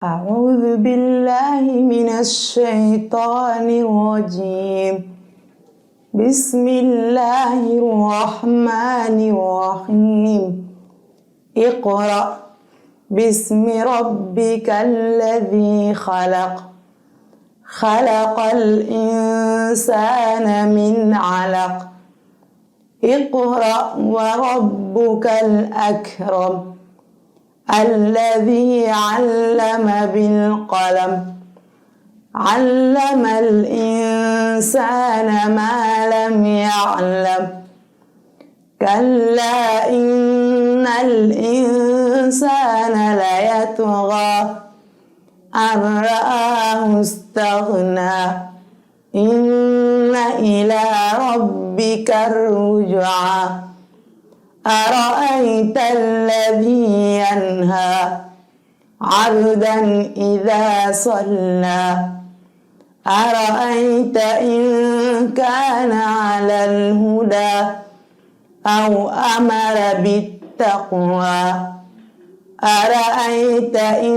أعوذ بالله من الشيطان الرجيم. بسم الله الرحمن الرحيم. اقرأ باسم ربك الذي خلق. خلق الإنسان من علق. اقرأ وربك الأكرم الذي علم بالقلم. علم الإنسان ما لم يعلم. كلا إن الإنسان ليطغى أن رآه استغنى. إن إلى ربك الرجعى. أرأيت الذي ينهى عبدا إذا صلى. أرأيت إن كان على الهدى أو أمر بالتقوى. أرأيت إن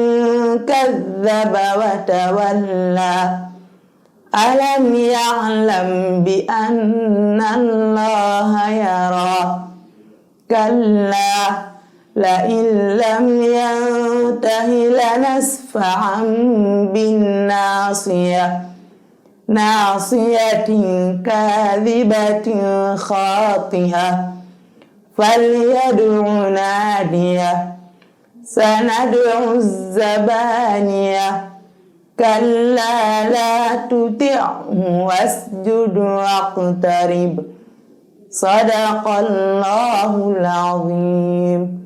كذب وتولى. ألم يعلم بأن الله يرى. كلا لئن لم ينته لنسفعا بالناصية. ناصية كاذبة خاطئة. فليدع ناديه. سندع الزبانية. كلا لا تطعه واسجد واقترب. صدق الله العظيم.